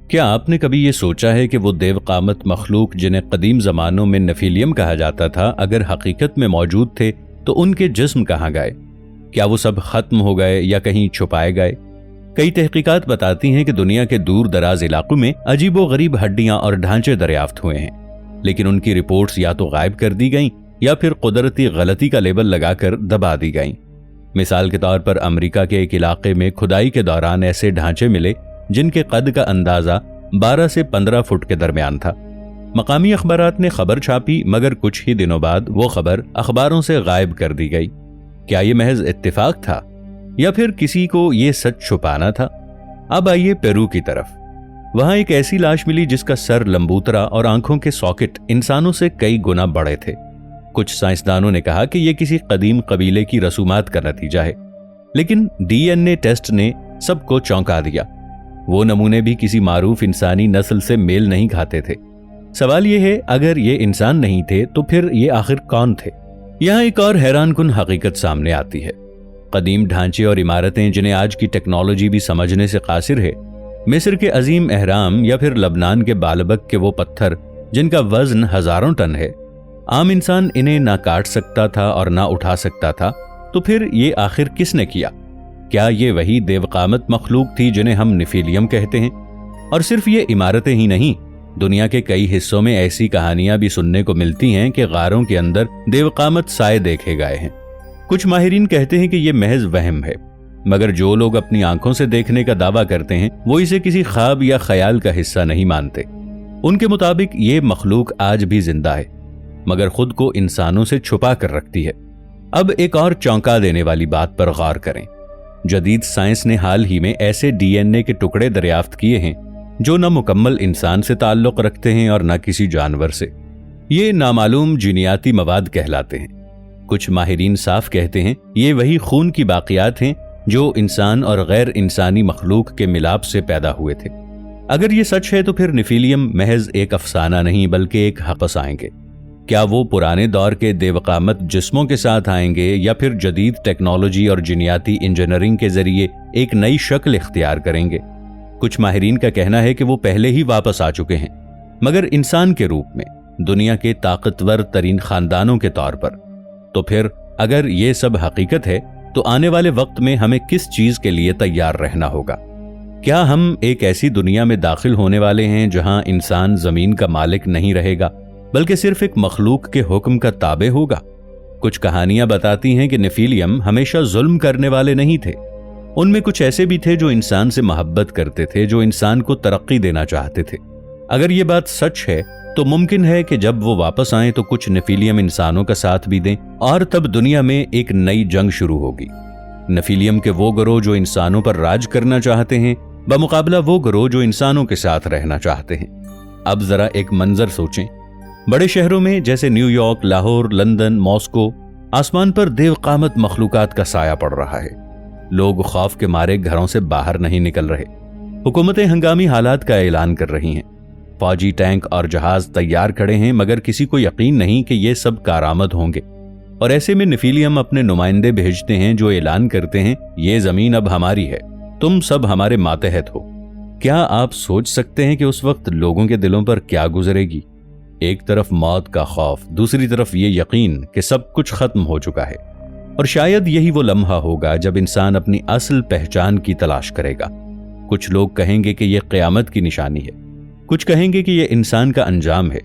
کیا آپ نے کبھی یہ سوچا ہے کہ وہ دیو قامت مخلوق جنہیں قدیم زمانوں میں نفیلیم کہا جاتا تھا اگر حقیقت میں موجود تھے تو ان کے جسم کہاں گئے؟ کیا وہ سب ختم ہو گئے یا کہیں چھپائے گئے؟ کئی تحقیقات بتاتی ہیں کہ دنیا کے دور دراز علاقوں میں عجیب و غریب ہڈیاں اور ڈھانچے دریافت ہوئے ہیں، لیکن ان کی رپورٹس یا تو غائب کر دی گئیں یا پھر قدرتی غلطی کا لیبل لگا کر دبا دی گئیں۔ مثال کے طور پر امریکہ کے ایک علاقے میں کھدائی کے دوران ایسے ڈھانچے ملے جن کے قد کا اندازہ 12 سے 15 فٹ کے درمیان تھا۔ مقامی اخبارات نے خبر چھاپی مگر کچھ ہی دنوں بعد وہ خبر اخباروں سے غائب کر دی گئی۔ کیا یہ محض اتفاق تھا یا پھر کسی کو یہ سچ چھپانا تھا؟ اب آئیے پیرو کی طرف۔ وہاں ایک ایسی لاش ملی جس کا سر لمبوترا اور آنکھوں کے ساکٹ انسانوں سے کئی گنا بڑے تھے۔ کچھ سائنسدانوں نے کہا کہ یہ کسی قدیم قبیلے کی رسومات کا نتیجہ ہے، لیکن ڈی این اے ٹیسٹ نے سب کو چونکا دیا۔ وہ نمونے بھی کسی معروف انسانی نسل سے میل نہیں کھاتے تھے۔ سوال یہ ہے، اگر یہ انسان نہیں تھے تو پھر یہ آخر کون تھے؟ یہاں ایک اور حیران کن حقیقت سامنے آتی ہے۔ قدیم ڈھانچے اور عمارتیں جنہیں آج کی ٹیکنالوجی بھی سمجھنے سے قاصر ہے، مصر کے عظیم اہرام یا پھر لبنان کے بالبک کے وہ پتھر جن کا وزن ہزاروں ٹن ہے، عام انسان انہیں نہ کاٹ سکتا تھا اور نہ اٹھا سکتا تھا، تو پھر یہ آخر کس نے کیا؟ کیا یہ وہی دیو قامت مخلوق تھی جنہیں ہم نفیلیم کہتے ہیں؟ اور صرف یہ عمارتیں ہی نہیں، دنیا کے کئی حصوں میں ایسی کہانیاں بھی سننے کو ملتی ہیں کہ غاروں کے اندر دیو قامت سائے دیکھے گئے ہیں۔ کچھ ماہرین کہتے ہیں کہ یہ محض وہم ہے، مگر جو لوگ اپنی آنکھوں سے دیکھنے کا دعویٰ کرتے ہیں وہ اسے کسی خواب یا خیال کا حصہ نہیں مانتے۔ ان کے مطابق یہ مخلوق آج بھی زندہ ہے، مگر خود کو انسانوں سے چھپا کر رکھتی ہے۔ اب ایک اور چونکا دینے والی بات پر غور کریں۔ جدید سائنس نے حال ہی میں ایسے ڈی این اے کے ٹکڑے دریافت کیے ہیں جو نہ مکمل انسان سے تعلق رکھتے ہیں اور نہ کسی جانور سے۔ یہ نامعلوم جینیاتی مواد کہلاتے ہیں۔ کچھ ماہرین صاف کہتے ہیں یہ وہی خون کی باقیات ہیں جو انسان اور غیر انسانی مخلوق کے ملاپ سے پیدا ہوئے تھے۔ اگر یہ سچ ہے تو پھر نفیلیم محض ایک افسانہ نہیں بلکہ ایک واپس آئیں گے۔ کیا وہ پرانے دور کے دیو قامت جسموں کے ساتھ آئیں گے یا پھر جدید ٹیکنالوجی اور جینیاتی انجینئرنگ کے ذریعے ایک نئی شکل اختیار کریں گے؟ کچھ ماہرین کا کہنا ہے کہ وہ پہلے ہی واپس آ چکے ہیں، مگر انسان کے روپ میں، دنیا کے طاقتور ترین خاندانوں کے طور پر۔ تو پھر اگر یہ سب حقیقت ہے تو آنے والے وقت میں ہمیں کس چیز کے لیے تیار رہنا ہوگا؟ کیا ہم ایک ایسی دنیا میں داخل ہونے والے ہیں جہاں انسان زمین کا مالک نہیں رہے گا بلکہ صرف ایک مخلوق کے حکم کا تابع ہوگا؟ کچھ کہانیاں بتاتی ہیں کہ نفیلیم ہمیشہ ظلم کرنے والے نہیں تھے۔ ان میں کچھ ایسے بھی تھے جو انسان سے محبت کرتے تھے، جو انسان کو ترقی دینا چاہتے تھے۔ اگر یہ بات سچ ہے تو ممکن ہے کہ جب وہ واپس آئیں تو کچھ نفیلیم انسانوں کا ساتھ بھی دیں، اور تب دنیا میں ایک نئی جنگ شروع ہوگی۔ نفیلیم کے وہ گروہ جو انسانوں پر راج کرنا چاہتے ہیں بمقابلہ وہ گروہ جو انسانوں کے ساتھ رہنا چاہتے ہیں۔ اب ذرا ایک منظر سوچیں۔ بڑے شہروں میں جیسے new York, Lahore, London, Moscow, آسمان پر دیو قامت مخلوقات کا سایہ پڑ رہا ہے۔ لوگ خوف کے مارے گھروں سے باہر نہیں نکل رہے۔ حکومتیں ہنگامی حالات کا اعلان کر رہی ہیں۔ فوجی ٹینک اور جہاز تیار کھڑے ہیں، مگر کسی کو یقین نہیں کہ یہ سب کارآمد ہوں گے۔ اور ایسے میں نفیلیم اپنے نمائندے بھیجتے ہیں جو اعلان کرتے ہیں یہ زمین اب ہماری ہے، تم سب ہمارے ماتحت ہو۔ کیا آپ سوچ سکتے ہیں کہ اس وقت لوگوں کے دلوں پر کیا گزرے گی؟ ایک طرف موت کا خوف، دوسری طرف یہ یقین کہ سب کچھ ختم ہو چکا ہے۔ اور شاید یہی وہ لمحہ ہوگا جب انسان اپنی اصل پہچان کی تلاش کرے گا۔ کچھ لوگ کہیں گے کہ یہ قیامت کی نشانی ہے، کچھ کہیں گے کہ یہ انسان کا انجام ہے،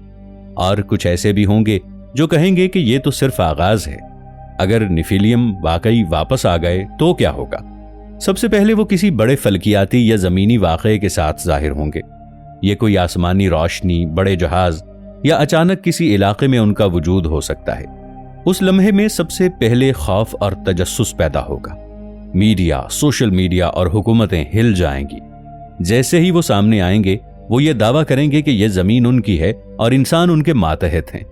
اور کچھ ایسے بھی ہوں گے جو کہیں گے کہ یہ تو صرف آغاز ہے۔ اگر نفیلیم واقعی واپس آ گئے تو کیا ہوگا؟ سب سے پہلے وہ کسی بڑے فلکیاتی یا زمینی واقعے کے ساتھ ظاہر ہوں گے۔ یہ کوئی آسمانی روشنی، بڑے جہاز، یا اچانک کسی علاقے میں ان کا وجود ہو سکتا ہے۔ اس لمحے میں سب سے پہلے خوف اور تجسس پیدا ہوگا۔ میڈیا، سوشل میڈیا اور حکومتیں ہل جائیں گی۔ جیسے ہی وہ سامنے آئیں گے وہ یہ دعویٰ کریں گے کہ یہ زمین ان کی ہے اور انسان ان کے ماتحت ہیں۔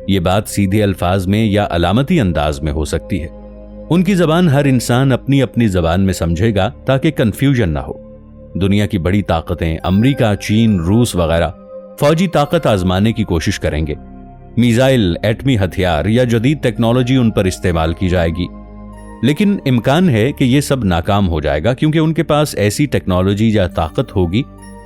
یہ بات سیدھے الفاظ میں یا علامتی انداز میں ہو سکتی ہے۔ ان کی زبان ہر انسان اپنی اپنی زبان میں سمجھے گا تاکہ کنفیوژن نہ ہو۔ دنیا کی بڑی طاقتیں، امریکہ، چین، روس وغیرہ فوجی طاقت آزمانے کی کوشش کریں گے۔ میزائل، ایٹمی ہتھیار یا جدید ٹیکنالوجی ان پر استعمال کی جائے گی، لیکن امکان ہے کہ یہ سب ناکام ہو جائے گا کیونکہ ان کے پاس ایسی ٹیکنالوجی یا طاقت ہوگی